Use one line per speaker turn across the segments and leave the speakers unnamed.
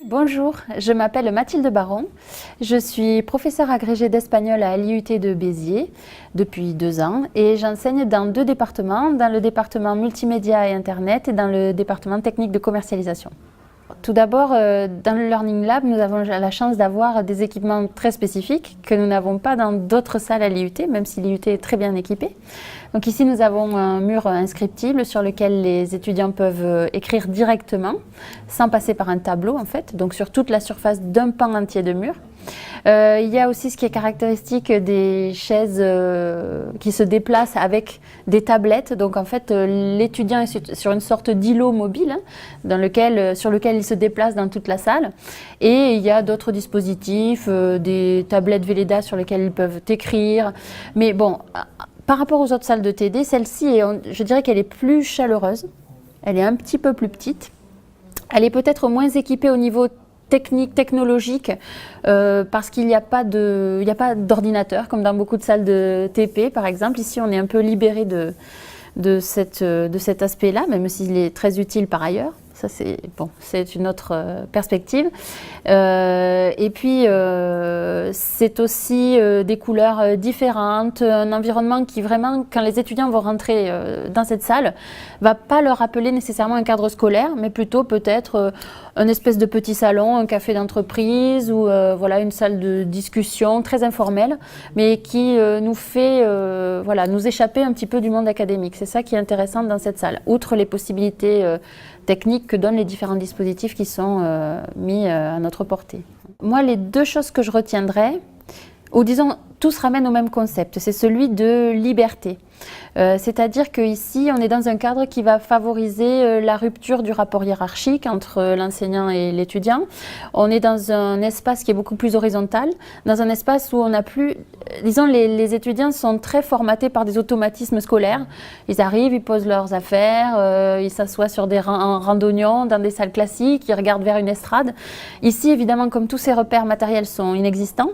Bonjour, je m'appelle Mathilde Baron. Je suis professeure agrégée d'espagnol à l'IUT de Béziers depuis 2 ans et j'enseigne dans 2 départements, dans le département multimédia et internet et dans le département technique de commercialisation. Tout d'abord, dans le Learning Lab, nous avons la chance d'avoir des équipements très spécifiques que nous n'avons pas dans d'autres salles à l'IUT, même si l'IUT est très bien équipée. Donc ici, nous avons un mur inscriptible sur lequel les étudiants peuvent écrire directement, sans passer par un tableau en fait, donc sur toute la surface d'un pan entier de mur. Il y a aussi ce qui est caractéristique des chaises qui se déplacent avec des tablettes. Donc en fait, l'étudiant est sur une sorte d'îlot mobile sur lequel il se déplace dans toute la salle. Et il y a d'autres dispositifs, des tablettes Velleda sur lesquelles ils peuvent écrire. Mais bon, par rapport aux autres salles de TD, celle-ci, je dirais qu'elle est plus chaleureuse. Elle est un petit peu plus petite. Elle est peut-être moins équipée au niveau technologique parce qu'il n'y a pas d'ordinateur comme dans beaucoup de salles de TP par exemple. Ici on est un peu libéré de cet aspect-là, même s'il est très utile par ailleurs. Ça c'est une autre perspective. Et puis c'est aussi des couleurs différentes, un environnement qui vraiment, quand les étudiants vont rentrer dans cette salle, va pas leur rappeler nécessairement un cadre scolaire, mais plutôt peut-être un espèce de petit salon, un café d'entreprise ou voilà une salle de discussion très informelle, mais qui nous fait nous échapper un petit peu du monde académique. C'est ça qui est intéressant dans cette salle, outre les possibilités techniques que donnent les différents dispositifs qui sont mis à notre portée. Moi, les 2 choses que je retiendrai, ou disons, tous ramènent au même concept, c'est celui de liberté. C'est-à-dire qu'ici, on est dans un cadre qui va favoriser la rupture du rapport hiérarchique entre l'enseignant et l'étudiant. On est dans un espace qui est beaucoup plus horizontal, dans un espace où on n'a plus... Disons, les étudiants sont très formatés par des automatismes scolaires. Ils arrivent, ils posent leurs affaires, ils s'assoient sur des randonnions, dans des salles classiques, ils regardent vers une estrade. Ici, évidemment, comme tous ces repères matériels sont inexistants,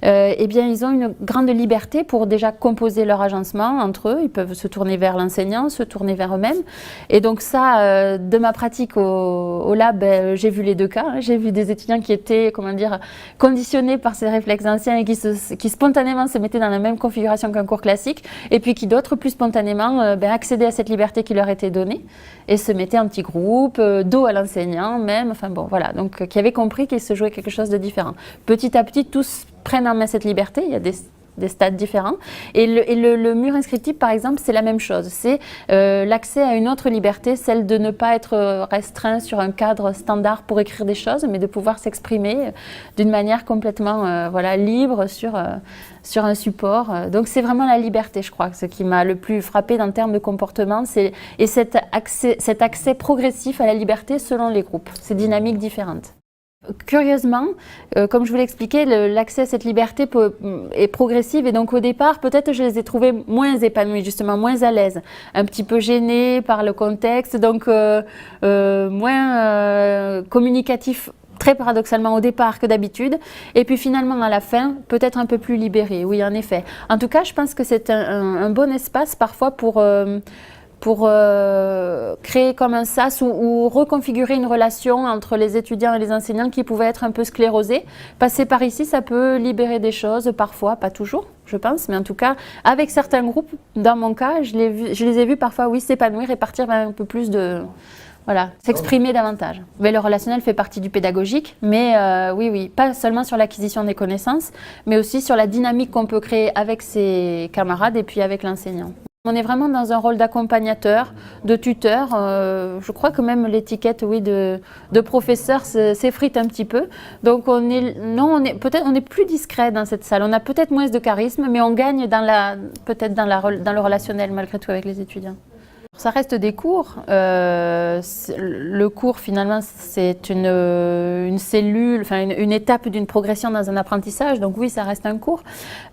eh bien, ils ont une grande liberté pour déjà composer leur agencement entre eux. Ils peuvent se tourner vers l'enseignant, se tourner vers eux-mêmes. Et donc ça, de ma pratique au lab, j'ai vu les 2 cas. J'ai vu des étudiants qui étaient, comment dire, conditionnés par ces réflexes anciens et qui spontanément se mettaient dans la même configuration qu'un cours classique, et puis qui d'autres, plus spontanément, accédaient à cette liberté qui leur était donnée et se mettaient en petits groupes, dos à l'enseignant même. Enfin bon, voilà. Donc qui avaient compris qu'il se jouait quelque chose de différent. Petit à petit, tous prennent en main cette liberté. Il y a des stades différents. Et le mur inscriptible, par exemple, c'est la même chose. C'est l'accès à une autre liberté, celle de ne pas être restreint sur un cadre standard pour écrire des choses, mais de pouvoir s'exprimer d'une manière complètement libre sur un support. Donc c'est vraiment la liberté, je crois, ce qui m'a le plus frappé en termes de comportement, et cet accès progressif à la liberté selon les groupes, ces dynamiques différentes. Curieusement, comme je vous l'expliquais, l'accès à cette liberté est progressive, et donc au départ, peut-être je les ai trouvés moins épanouis, justement moins à l'aise, un petit peu gênés par le contexte, donc moins communicatifs, très paradoxalement au départ que d'habitude, et puis finalement à la fin, peut-être un peu plus libérés, oui en effet. En tout cas, je pense que c'est un bon espace parfois pour créer comme un sas ou reconfigurer une relation entre les étudiants et les enseignants qui pouvait être un peu sclérosée. Passer par ici, ça peut libérer des choses, parfois, pas toujours, je pense, mais en tout cas, avec certains groupes, dans mon cas, je les ai vus parfois, oui, s'épanouir et partir vers un peu plus de... Voilà, s'exprimer davantage. Mais le relationnel fait partie du pédagogique, mais oui, pas seulement sur l'acquisition des connaissances, mais aussi sur la dynamique qu'on peut créer avec ses camarades et puis avec l'enseignant. On est vraiment dans un rôle d'accompagnateur, de tuteur. Je crois que même l'étiquette, oui, de professeur s'effrite un petit peu. Donc on est plus discret dans cette salle. On a peut-être moins de charisme, mais on gagne dans le relationnel malgré tout avec les étudiants. Ça reste des cours. Le cours, finalement, c'est une cellule, enfin une étape d'une progression dans un apprentissage. Donc oui, ça reste un cours.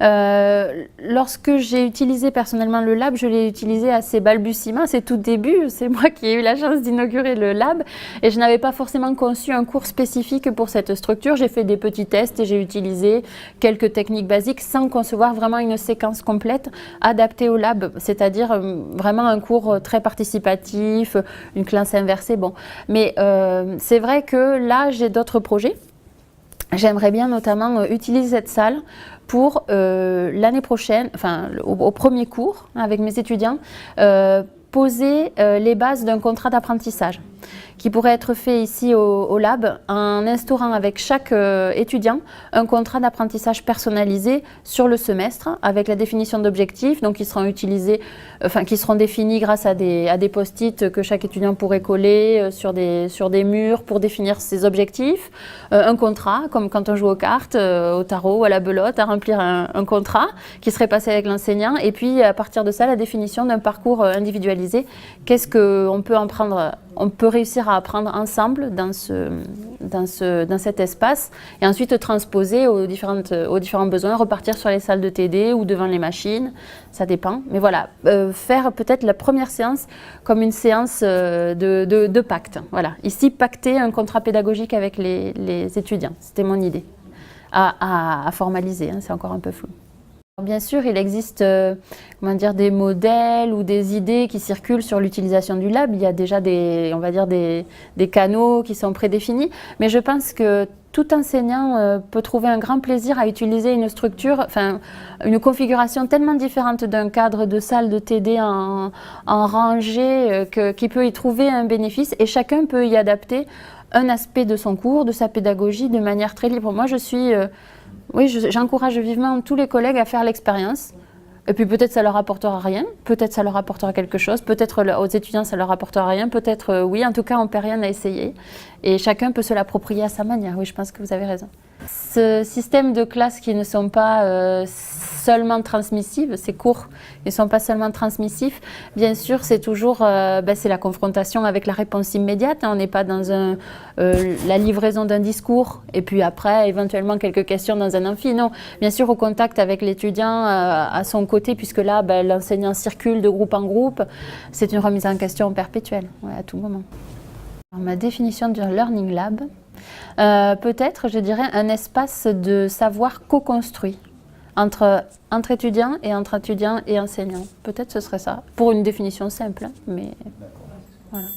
Lorsque j'ai utilisé personnellement le lab, je l'ai utilisé à ses balbutiements, à ses tout débuts. C'est moi qui ai eu la chance d'inaugurer le lab et je n'avais pas forcément conçu un cours spécifique pour cette structure. J'ai fait des petits tests et j'ai utilisé quelques techniques basiques sans concevoir vraiment une séquence complète adaptée au lab, c'est-à-dire vraiment un cours très participatif, une classe inversée, bon. Mais c'est vrai que là, j'ai d'autres projets. J'aimerais bien notamment utiliser cette salle pour l'année prochaine, enfin au premier cours avec mes étudiants, poser les bases d'un contrat d'apprentissage qui pourrait être fait ici au lab en instaurant avec chaque étudiant un contrat d'apprentissage personnalisé sur le semestre avec la définition d'objectifs, donc qui seront utilisés, qui seront définis grâce à des post-it que chaque étudiant pourrait coller sur des murs pour définir ses objectifs, un contrat comme quand on joue aux cartes, au tarot ou à la belote, à remplir un contrat qui serait passé avec l'enseignant, et puis à partir de ça la définition d'un parcours individualisé. Qu'est-ce qu'on peut en prendre, on peut réussir à apprendre ensemble dans cet espace et ensuite transposer aux différents besoins, repartir sur les salles de TD ou devant les machines, ça dépend. Mais voilà, faire peut-être la première séance comme une séance de pacte. Voilà. Ici, pacter un contrat pédagogique avec les étudiants, c'était mon idée. À formaliser, hein, c'est encore un peu flou. Bien sûr, il existe des modèles ou des idées qui circulent sur l'utilisation du lab. Il y a déjà des canaux qui sont prédéfinis. Mais je pense que tout enseignant peut trouver un grand plaisir à utiliser une structure, une configuration tellement différente d'un cadre de salle de TD en rangée qu'il peut y trouver un bénéfice et chacun peut y adapter un aspect de son cours, de sa pédagogie de manière très libre. Moi, j'encourage vivement tous les collègues à faire l'expérience. Et puis peut-être ça leur apportera rien, peut-être ça leur apportera quelque chose, peut-être aux étudiants ça leur apportera rien, peut-être oui, en tout cas on ne perd rien à essayer. Et chacun peut se l'approprier à sa manière, oui je pense que vous avez raison. Ce système de classes qui ne sont pas seulement transmissives, ces cours ne sont pas seulement transmissifs, bien sûr c'est toujours c'est la confrontation avec la réponse immédiate, hein. On n'est pas dans la livraison d'un discours et puis après éventuellement quelques questions dans un amphi, non, bien sûr au contact avec l'étudiant à son côté puisque là l'enseignant circule de groupe en groupe, c'est une remise en question perpétuelle, ouais, à tout moment. Alors, ma définition du Learning Lab, peut-être je dirais un espace de savoir co-construit entre étudiants et enseignants. Peut-être ce serait ça, pour une définition simple, hein, mais voilà.